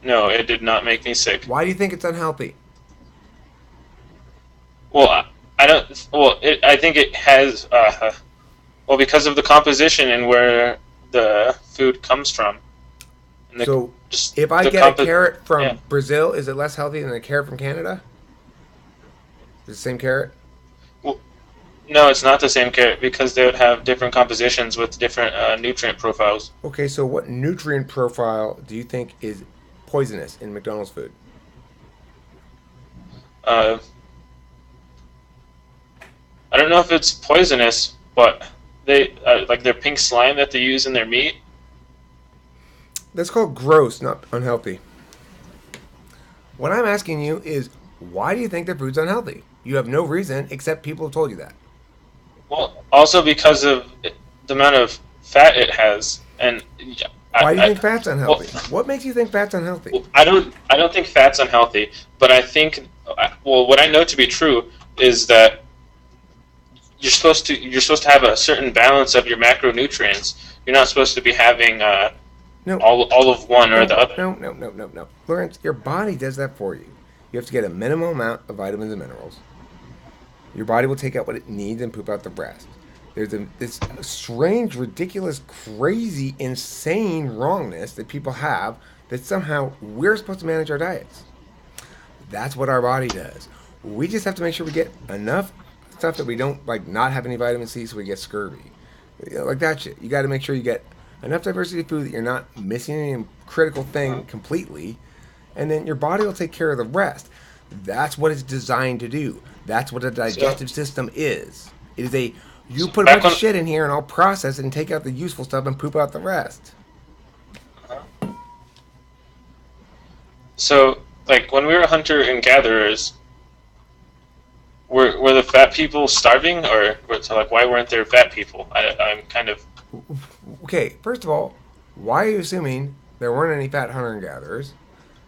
No, it did not make me sick. Why do you think it's unhealthy? Well, I don't. Well, I think it has. Well, because of the composition and where the food comes from, and So, just if I the get a carrot Yeah. from Brazil, is it less healthy than a carrot from Canada? Is it the same carrot? Well, no, it's not the same carrot because they would have different compositions with different nutrient profiles. Okay, so what nutrient profile do you think is poisonous in McDonald's food? Uh, I don't know if it's poisonous, but they like their pink slime that they use in their meat. That's called gross, not unhealthy. What I'm asking you is, why do you think their food's unhealthy? You have no reason except people have told you that. Well, also because of the amount of fat it has, and Why do you think fat's well, unhealthy? What makes you think fat's unhealthy? I don't think fat's unhealthy, but I think well, what I know to be true is that you're supposed to have a certain balance of your macronutrients. You're not supposed to be having No, all of one or no, the other. no, no, no, no, no. Lawrence, your body does that for you. You have to get a minimum amount of vitamins and minerals. Your body will take out what it needs and poop out the rest. There's this strange, ridiculous, crazy, insane wrongness that people have that somehow we're supposed to manage our diets. That's what our body does. We just have to make sure we get enough stuff that we don't like not have any vitamin C so we get scurvy. Like that shit. You got to make sure you get enough diversity of food that you're not missing any critical thing completely, and then your body will take care of the rest. That's what it's designed to do. That's what a So, digestive system is. It is a you so put a back bunch of on. shit in here and I'll process it and take out the useful stuff and poop out the rest. So, like when we were hunter and gatherers, were the fat people starving, or so like why weren't there fat people? I'm kind of. Okay, first of all, why are you assuming there weren't any fat hunter and gatherers?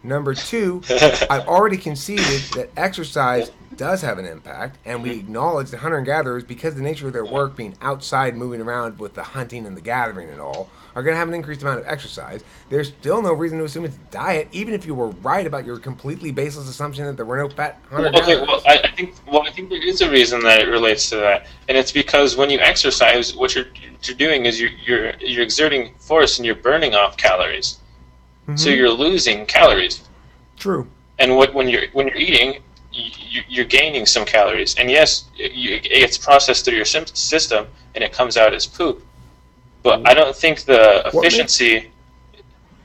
Number two, I've already conceded that exercise does have an impact, and we acknowledge that hunter and gatherers, because of the nature of their work being outside, moving around with the hunting and the gathering and all, are going to have an increased amount of exercise. There's still no reason to assume it's diet, even if you were right about your completely baseless assumption that there were no fat hunter Well, okay, well, gatherers. I think there is a reason that it relates to that, and it's because when you exercise, what you're doing is you're exerting force and you're burning off calories, so Mm-hmm. you're losing calories. True. And when you're eating, you're gaining some calories, and yes, it's processed through your system and it comes out as poop. But I don't think the What makes efficiency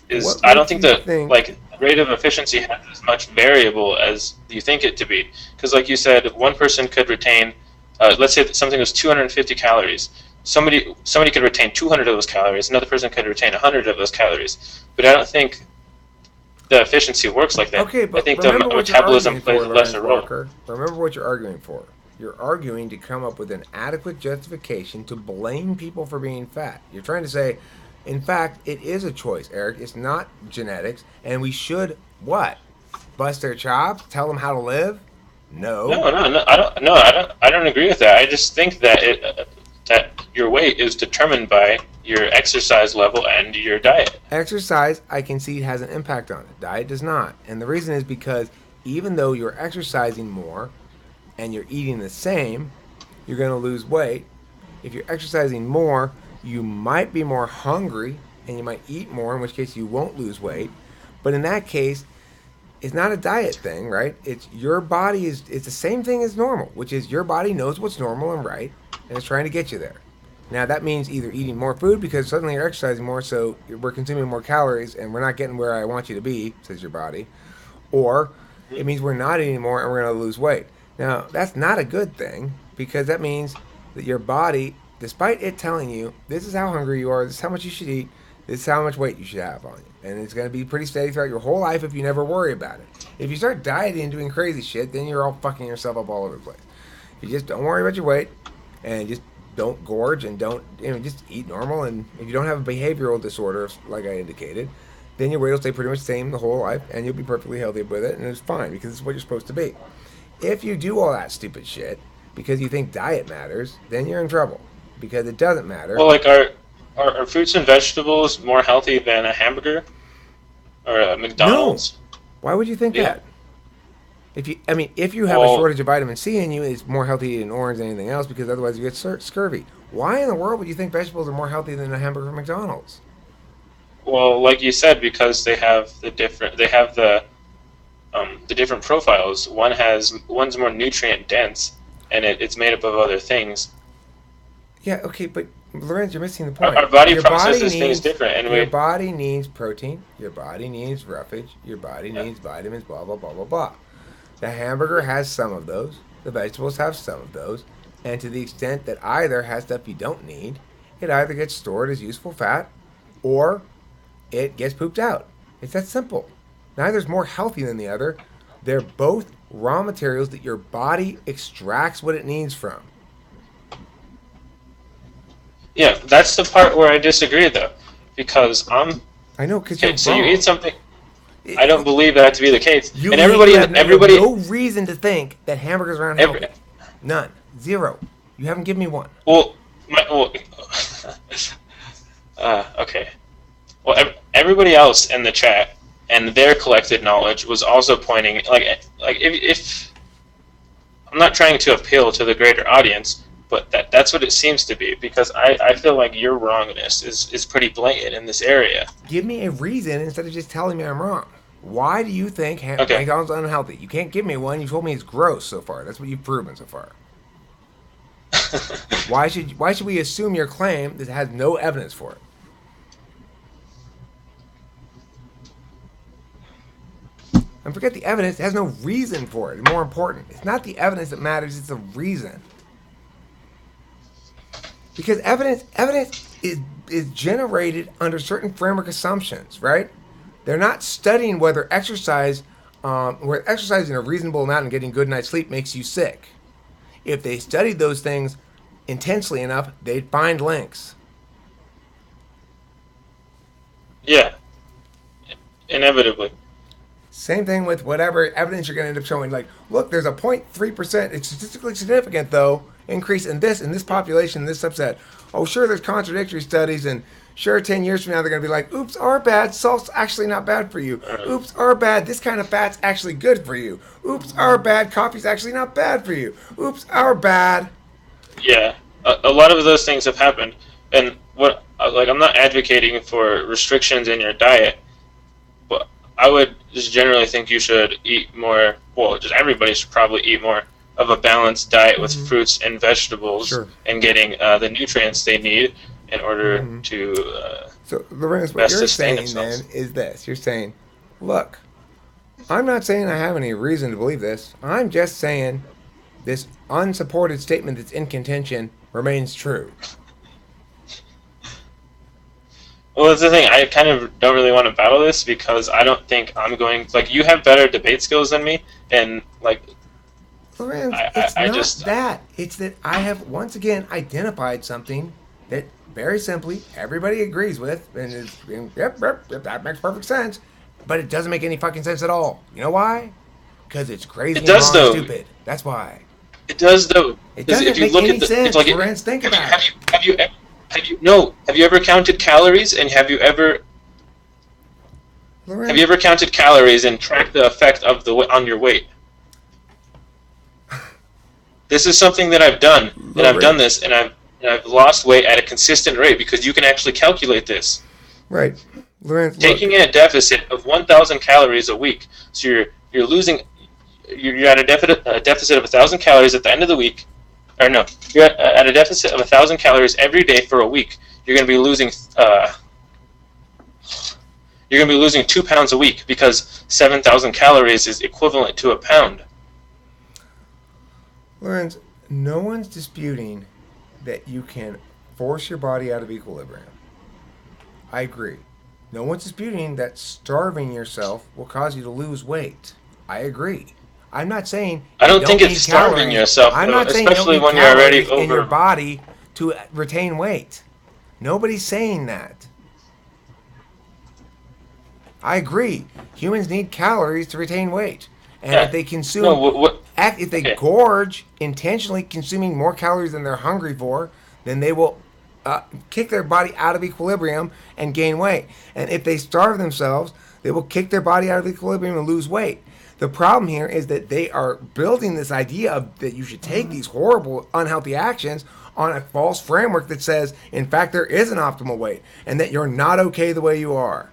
is. what I don't makes think you the think? like rate of efficiency has as much variable as you think it to be. Because like you said, one person could retain. Let's say that something was 250 calories. Somebody could retain 200 of those calories. Another person could retain 100 of those calories. But I don't think the efficiency works like that. Okay, I but think the remember what you're metabolism arguing plays for, a lesser Lorenz role. Walker. Remember what you're arguing for. You're arguing to come up with an adequate justification to blame people for being fat. You're trying to say, in fact, it is a choice, Eric. It's not genetics, and we should what? Bust their chops? Tell them how to live? No. No, no, no. I don't. No, I don't. I don't agree with that. I just think that that your weight is determined by your exercise level and your diet. Exercise, I concede, has an impact on it. Diet does not. And the reason is because even though you're exercising more and you're eating the same, you're going to lose weight. If you're exercising more, you might be more hungry and you might eat more, in which case you won't lose weight. But in that case, it's not a diet thing, right? It's your body is it's the same thing as normal, which is your body knows what's normal and right, and it's trying to get you there. Now that means either eating more food because suddenly you're exercising more, so we're consuming more calories and we're not getting where I want you to be, says your body, or it means we're not eating more and we're going to lose weight. Now that's not a good thing because that means that your body, despite it telling you this is how hungry you are, this is how much you should eat, this is how much weight you should have on you, and it's going to be pretty steady throughout your whole life if you never worry about it. If you start dieting and doing crazy shit, then you're all fucking yourself up all over the place. If you just don't worry about your weight and just don't gorge and don't just eat normal, and if you don't have a behavioral disorder like I indicated, then your weight will stay pretty much the same the whole life and you'll be perfectly healthy with it and it's fine because it's what you're supposed to be. If you do all that stupid shit because you think diet matters, then you're in trouble because it doesn't matter. Well, like are fruits and vegetables more healthy than a hamburger? or No. McDonald's. Why would you think Yeah. that? If you have a Well, shortage of vitamin C in you, it's more healthy to eat an orange than anything else because otherwise you get scurvy. Why in the world would you think vegetables are more healthy than a hamburger from McDonald's? well, like you said, because they have the different profiles. One's more nutrient dense, and it's made up of other things. Yeah, okay, but Lorenz, you're missing the Our, point. our body Your body processes things needs different, and your we body needs protein. Your body needs roughage. Your body yeah. needs vitamins. Blah blah blah blah blah. The hamburger has some of those. The vegetables have some of those. And to the extent that either has stuff you don't need, it either gets stored as useful fat or it gets pooped out. It's that simple. Neither's more healthy than the other. They're both raw materials that your body extracts what it needs from. Yeah, that's the part where I disagree, though, because I know, because okay. you're So wrong. you eat something. I don't believe that to be the case, You and you have everybody, no reason to think that hamburgers are every, unhealthy. None. Zero. You haven't given me one. well, okay. Well, everybody else in the chat and their collected knowledge was also pointing like if I'm not trying to appeal to the greater audience, but that's what it seems to be because I feel like your wrongness is pretty blatant in this area. Give me a reason instead of just telling me I'm wrong. Why do you think Okay. McDonald's is unhealthy? You can't give me one. You told me it's gross so far. That's what you've proven so far. Why should we assume your claim that has no evidence for it? And forget the evidence, it has no reason for it. More important, it's not the evidence that matters, it's the reason. Because evidence is generated under certain framework assumptions, right? They're not studying whether exercising a reasonable amount and getting good night's sleep makes you sick. If they studied those things intensely enough, they'd find links. Yeah, inevitably. Same thing with whatever evidence you're going to end up showing. Like, look, there's a 0.3%, it's statistically significant, though, increase in this population, in this subset. Oh, sure, there's contradictory studies, and sure, 10 years from now, they're going to be like, oops, our bad, salt's actually not bad for you. Oops, our bad, this kind of fat's actually good for you. Oops, our bad, coffee's actually not bad for you. Oops, our bad. Yeah, a lot of those things have happened, and I'm not advocating for restrictions in your diet, but I would just generally think you should eat more. Well, just everybody should probably eat more of a balanced diet with fruits and vegetables, Sure. and getting the nutrients they need in order to So, Lorenz, what best you're sustain saying themselves. then is this. You're saying, look, I'm not saying I have any reason to believe this. I'm just saying this unsupported statement that's in contention remains true. Well, that's the thing. I kind of don't really want to battle this because I don't think I'm going. Like, you have better debate skills than me, and like, Lorenz, I it's not just that. It's that I have once again identified something that very simply everybody agrees with, and it's yep, that makes perfect sense. But it doesn't make any fucking sense at all. You know why? Because it's crazy It does, and wrong though. and stupid. That's why. It does though. It 'Cause doesn't if you make look any at the, sense, it's like Lorenz. Think about it. have you ever counted calories and have you ever Lorenz, counted calories and tracked the effect of on your weight? This is something that I've done, and I've done this, and I've lost weight at a consistent rate because you can actually calculate this. right. Lorenz, look. Taking in a deficit of 1,000 calories a week, so you're losing, you're at a deficit of 1,000 calories at the end of the week, or no, you're at a deficit of 1,000 calories every day for a week. You're going to be losing 2 pounds a week because 7,000 calories is equivalent to a pound. Lorenz, no one's disputing that you can force your body out of equilibrium. I agree. No one's disputing that starving yourself will cause you to lose weight. I agree. I'm not saying I don't you think need it's starving calories. yourself, I'm though, not saying you especially don't need when you're already calories in over. your body to retain weight. Nobody's saying that. I agree. Humans need calories to retain weight, and Yeah. if they consume, No, if they okay. gorge intentionally consuming more calories than they're hungry for, then they will kick their body out of equilibrium and gain weight. And if they starve themselves, they will kick their body out of equilibrium and lose weight. The problem here is that they are building this idea of that you should take these horrible, unhealthy actions on a false framework that says, in fact, there is an optimal weight and that you're not okay the way you are.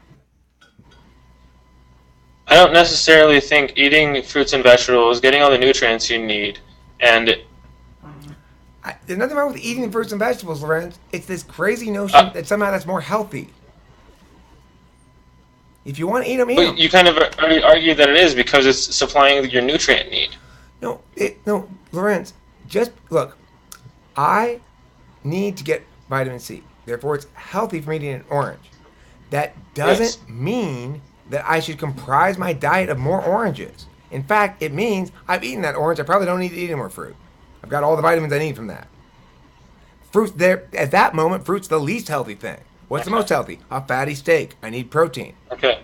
I don't necessarily think eating fruits and vegetables, getting all the nutrients you need, and There's nothing wrong with eating fruits and vegetables, Lorenz. It's this crazy notion that somehow that's more healthy. If you want to eat them, eat them. but you kind of already argue that it is because it's supplying your nutrient need. No, Lorenz. Just look. I need to get vitamin C. Therefore, it's healthy for me to eat an orange. That doesn't Yes. mean that I should comprise my diet of more oranges. In fact, it means I've eaten that orange. I probably don't need to eat any more fruit. I've got all the vitamins I need from that. Fruit there at that moment, fruit's the least healthy thing. What's the most healthy? A fatty steak. I need protein. Okay.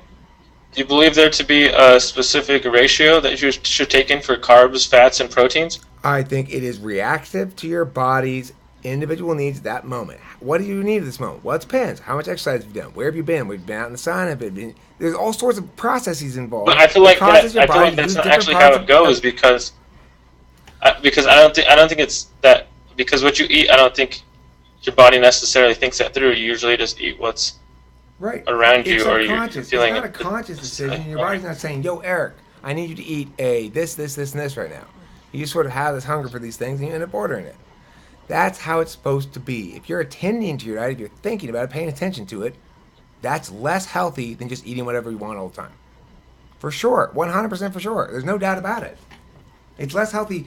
Do you believe there to be a specific ratio that you should take in for carbs, fats, and proteins? I think it is reactive to your body's individual needs at that moment. What do you need at this moment? Well, it depends. How much exercise have you done? Where have you been? We've been out in the sun. Have it been? There's all sorts of processes involved. But I feel like Causes your I feel body like to that's use not different actually how parts it of- goes because I don't think it's that because what you eat I don't think your body necessarily thinks that through. You usually just eat what's Right. around It's you or you're subconscious. feeling It's not a conscious decision. Your body's not saying, "Yo, Eric, I need you to eat a this, and this right now." You just sort of have this hunger for these things, and you end up ordering it. That's how it's supposed to be. If you're attending to your diet, if you're thinking about it, paying attention to it, that's less healthy than just eating whatever you want all the time. For sure, 100% for sure. There's no doubt about it. It's less healthy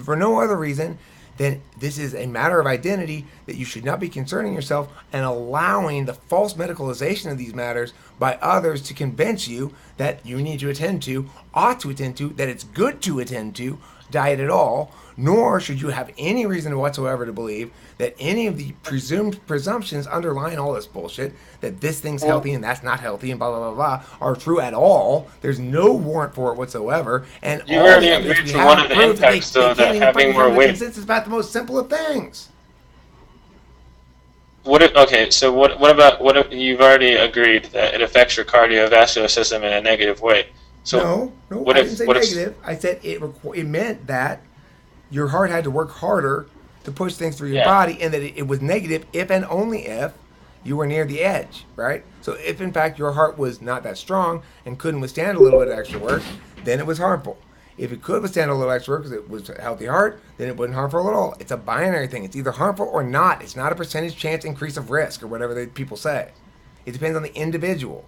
for no other reason than this is a matter of identity that you should not be concerning yourself and allowing the false medicalization of these matters by others to convince you that you need to attend to, ought to attend to, that it's good to attend to diet at all, nor should you have any reason whatsoever to believe that any of the presumed presumptions underlying all this bullshit, that this thing's healthy and that's not healthy and blah, blah, blah, blah, are true at all. There's no warrant for it whatsoever. And You all already the evidence agreed we for have one of the proves that impacts, though, can't that even having fucking more come to weight. consensus about the most simple of things. So what if you've already agreed that it affects your cardiovascular system in a negative way? So No, what I if didn't say what if negative. I said it meant that your heart had to work harder to push things through your Yeah. body, and that it was negative if and only if you were near the edge, right? So if in fact your heart was not that strong and couldn't withstand a little bit of extra work, then it was harmful. If it could withstand a little extra work because it was a healthy heart, then it wasn't harmful at all. It's a binary thing. It's either harmful or not. It's not a percentage chance increase of risk or whatever people say. It depends on the individual.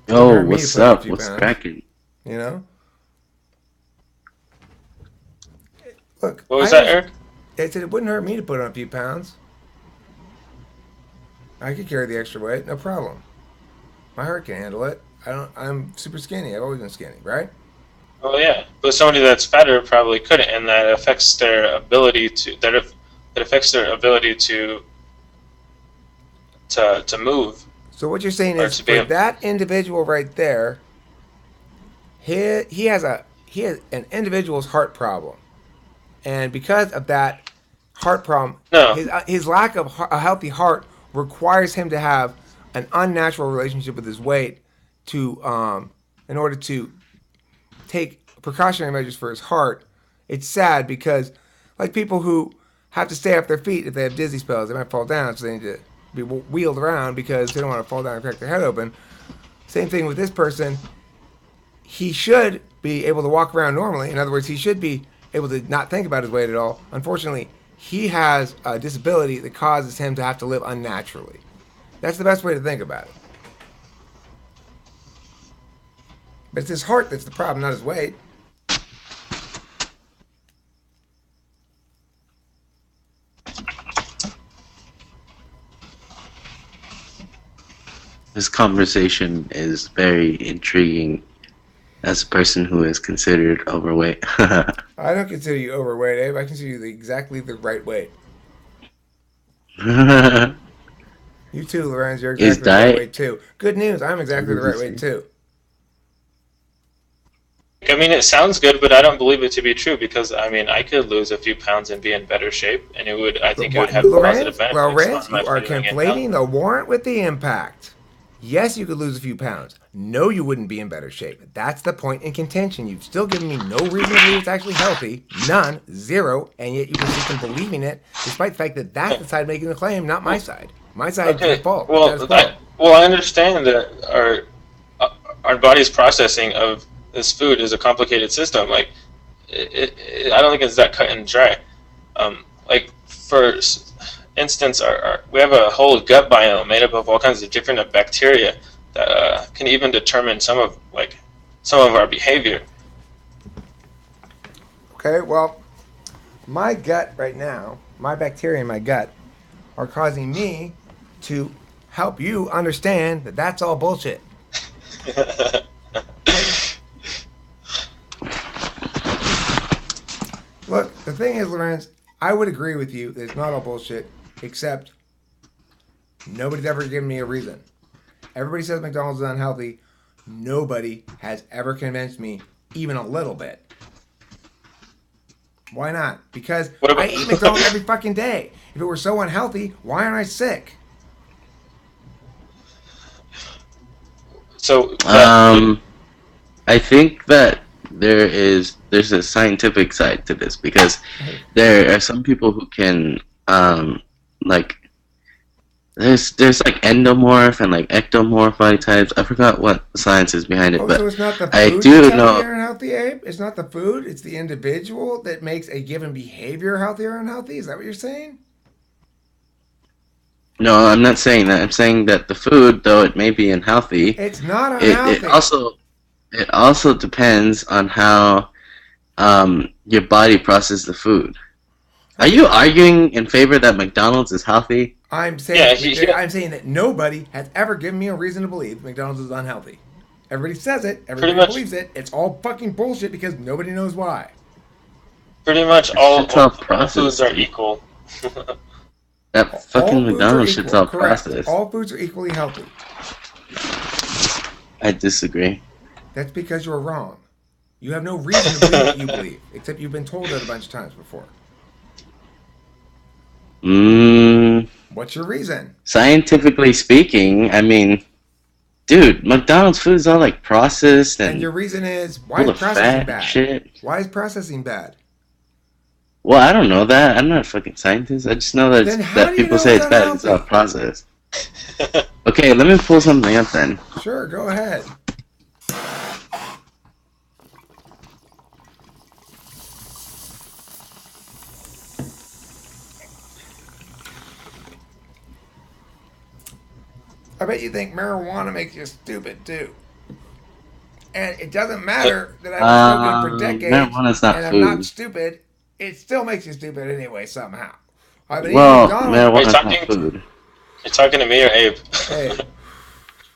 Yo, hurt me to what's put on a up? few What's pounds. cracking? You know? Look, what was that, Eric? I said it wouldn't hurt me to put on a few pounds. I could carry the extra weight, no problem. My heart can handle it. I'm super skinny. I've always been skinny, right? Oh yeah, but somebody that's fatter probably couldn't, and that affects their ability to move So what you're saying or is to be for able. that individual right there, he has an individual's heart problem, and because of that heart problem, No. his lack of a healthy heart requires him to have an unnatural relationship with his weight to in order to take precautionary measures for his heart. It's sad because, like people who have to stay off their feet if they have dizzy spells, they might fall down, so they need to be wheeled around because they don't want to fall down and crack their head open. Same thing with this person. He should be able to walk around normally. In other words, he should be able to not think about his weight at all. Unfortunately, he has a disability that causes him to have to live unnaturally. That's the best way to think about it. But it's his heart that's the problem, not his weight. This conversation is very intriguing as a person who is considered overweight. I don't consider you overweight, Abe. I consider you exactly the right weight. You too, Lorenz. You're Is exactly the right diet- weight too. Good news. I'm exactly the right weight too. I mean, it sounds good, but I don't believe it to be true because I mean, I could lose a few pounds and be in better shape, and it would. I think it would have positive benefits on my You are feeling and health. conflating the warrant with the impact. Yes, you could lose a few pounds. No, you wouldn't be in better shape. That's the point in contention. You've still given me no reason to believe it's actually healthy. None. Zero. And yet you persist in believing it, despite the fact that that's the side making the claim, not my side. My side is at fault. I understand that our body's processing of this food is a complicated system. Like, I don't think it's that cut and dry. Like, for instance, we have a whole gut biome made up of all kinds of different bacteria that can even determine some of our behavior. Okay, well, my gut right now, my bacteria in my gut, are causing me to help you understand that that's all bullshit. Look, the thing is, Lorenz, I would agree with you that it's not all bullshit, except nobody's ever given me a reason. Everybody says McDonald's is unhealthy. Nobody has ever convinced me even a little bit. Why not? Because I eat McDonald's every fucking day. If it were so unhealthy, why aren't I sick? So I think that there's a scientific side to this because there are some people who can like there's like endomorph and like ectomorph body types. I forgot what the science is behind it, but so it's not the food I do that's know. Healthier and healthy, Abe? It's not the food; it's the individual that makes a given behavior healthier or unhealthy. Is that what you're saying? No, I'm not saying that. I'm saying that the food, though it may be unhealthy, it's not unhealthy. It also depends on how your body processes the food. Are you arguing in favor that McDonald's is healthy? I'm saying I'm saying that nobody has ever given me a reason to believe McDonald's is unhealthy. Everybody says it. Everybody believes it. It's all fucking bullshit because nobody knows why. Pretty much all foods are equal. That fucking McDonald's shit's all processed. All foods are equally healthy. I disagree. That's because you're wrong. You have no reason to believe what you believe, except you've been told it a bunch of times before. What's your reason? Scientifically speaking, I mean, dude, McDonald's food is all like processed and your reason is why is processing bad? Shit. Why is processing bad? Well, I don't know that. I'm not a fucking scientist. I just know that people say it's bad. It's all processed. Okay, let me pull something up then. Sure, go ahead. I bet you think marijuana makes you stupid too. And it doesn't matter that I've been smoking for decades marijuana's not and food. I'm not stupid. It still makes you stupid anyway somehow. Marijuana's not food. You're talking to me or Abe? Hey,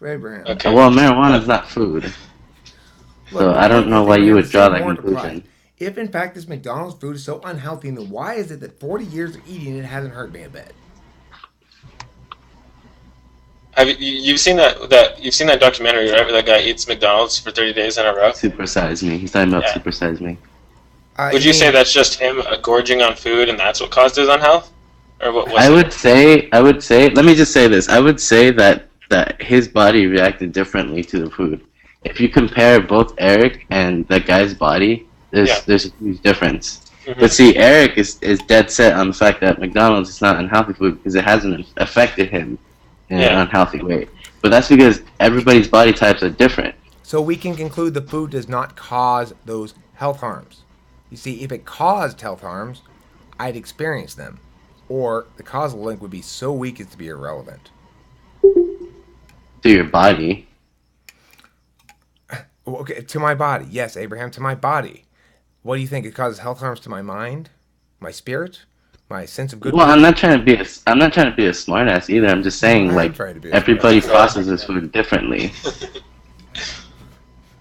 Abraham. Okay. Well, marijuana's not food. So I don't know why you would draw that conclusion. If in fact this McDonald's food is so unhealthy, then why is it that 40 years of eating it hasn't hurt me a bit? Have you've seen that documentary, right? Where that guy eats McDonald's for 30 days in a row. Super Size Me. He's talking about Super Size Me. Would you say that's just him gorging on food, and that's what caused his unhealth, or what? I would say. Let me just say this. I would say that his body reacted differently to the food. If you compare both Eric and that guy's body, there's a huge difference. Mm-hmm. But see, Eric is dead set on the fact that McDonald's is not unhealthy food because it hasn't affected him in an unhealthy way. But that's because everybody's body types are different. So we can conclude the food does not cause those health harms. You see, if it caused health harms, I'd experience them. Or the causal link would be so weak as to be irrelevant. To your body. Okay, to my body. Yes, Abraham, to my body. What do you think? It causes health harms to my mind? My spirit? My sense of good. Well, I'm not trying to be a smartass either. I'm just saying, everybody processes food differently.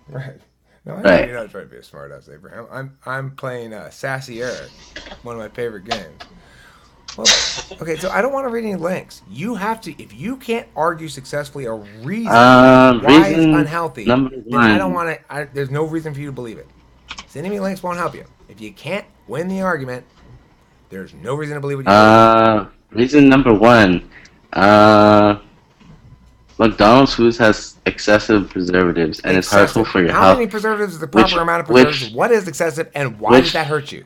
Right. No, I know you're not trying to be a smartass, Abraham. I'm playing Sassy Eric, one of my favorite games. Well, okay, so I don't want to read any links. You have to, if you can't argue successfully a reason why it's Reason unhealthy, number then I don't one. want to. There's no reason for you to believe it. Sending me links won't help you. If you can't win the argument, there's no reason to believe what you believe. Reason number one. McDonald's foods has excessive preservatives and it's harmful Excessive. for your How health. many preservatives is the Which proper amount of preservatives? which What is excessive, and why does which that hurt you?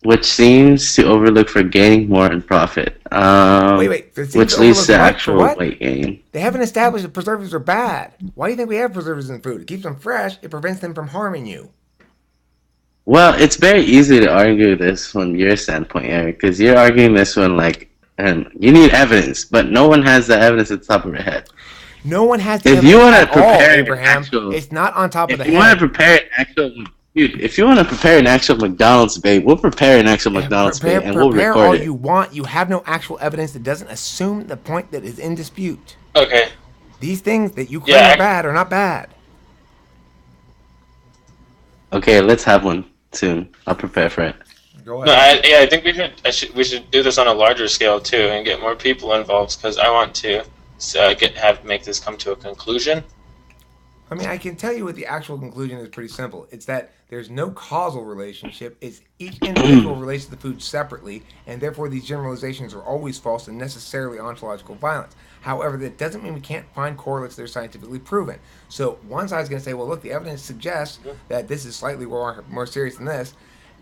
which seems to overlook for gaining more in profit. Wait. It seems Which to leads to overlook what? For actual what? weight gain. They haven't established that preservatives are bad. Why do you think we have preservatives in food? It keeps them fresh. It prevents them from harming you. Well, it's very easy to argue this from your standpoint, Eric, because you're arguing this one like, and you need evidence, but no one has the evidence at the top of their head. No one has the If you evidence want to at all, prepare an Abraham. actual, It's not on top of the if you want head. to prepare an actual, dude, if you want to prepare an actual McDonald's debate, we'll prepare an actual McDonald's debate and we'll Prepare record all it. you want. You have no actual evidence that doesn't assume the point that is in dispute. Okay. These things that you claim Yeah, are bad are not bad. Okay, let's have one soon. I'll prepare for it. Go No, ahead. I think we should do this on a larger scale too, and get more people involved because I want to make this come to a conclusion. I mean, I can tell you what the actual conclusion is pretty simple. It's that there's no causal relationship. It's each individual relates to the food separately, and therefore these generalizations are always false and necessarily ontological violence. However, that doesn't mean we can't find correlates that are scientifically proven. So one side's going to say, well, look, the evidence suggests that this is slightly more serious than this,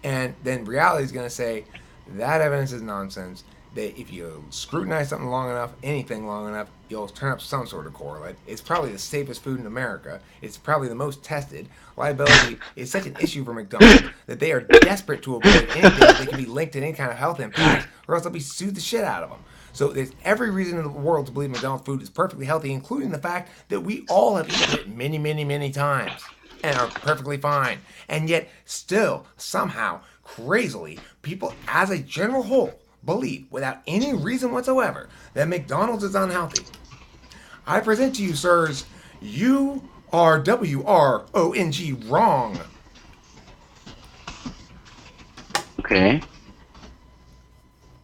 and then reality is going to say that evidence is nonsense. That if you scrutinize something long enough, anything long enough, you'll turn up some sort of correlate. It's probably the safest food in America. It's probably the most tested. Liability is such an issue for McDonald's that they are desperate to avoid anything that can be linked to any kind of health impact, or else they'll be sued the shit out of them. So there's every reason in the world to believe McDonald's food is perfectly healthy, including the fact that we all have eaten it many times and are perfectly fine. And yet, still, somehow, crazily, people as a general whole believe, without any reason whatsoever, that McDonald's is unhealthy. I present to you, sirs, you are WRONG wrong. Okay. I'm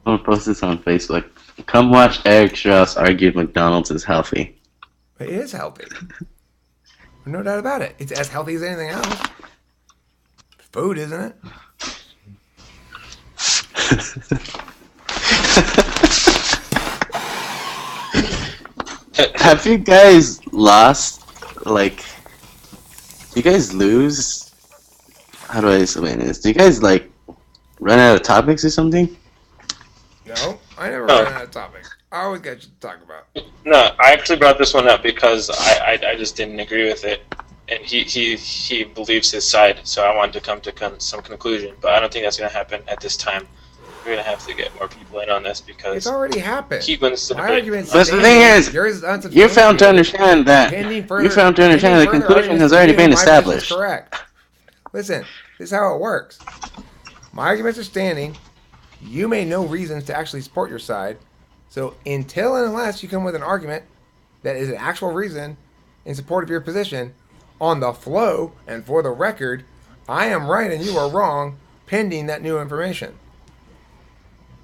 gonna post this on Facebook. Come watch Eric Strauss argue McDonald's is healthy. It is healthy. No doubt about it. It's as healthy as anything else. Food, isn't it? Have you guys lost, like, do you guys lose? How do I explain this? Do you guys, like, run out of topics or something? No, I never No. ran out of topics. I always got you to talk about. No, I actually brought this one up because I just didn't agree with it, and he believes his side, so I wanted to come to some conclusion. But I don't think that's going to happen at this time. We're going to have to get more people in on this It's because already happened. he wins the My debate. argument's But the thing standing. is, Yours you found to unsubstantiated. understand that Pending further- you found to understand the pending further conclusion has arguments already been my position is established. Correct. Listen, this is how it works. My arguments are standing. You made no reasons to actually support your side. So until and unless you come with an argument that is an actual reason in support of your position, on the flow and for the record, I am right and you are wrong, pending that new information.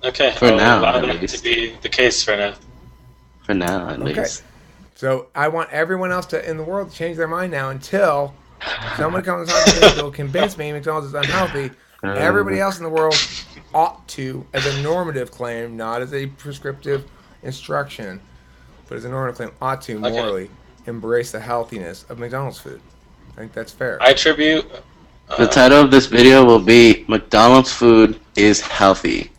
Okay, For I'll now, allow at that least. to be the case for now. For now, at Okay. least. So I want everyone else in the world to change their mind now until someone comes on to will convince me McDonald's is unhealthy. Everybody else in the world ought to, as a normative claim, not as a prescriptive instruction, but as a normative claim, ought to morally embrace the healthiness of McDonald's food. I think that's fair. I attribute. The title of this video will be McDonald's food is healthy.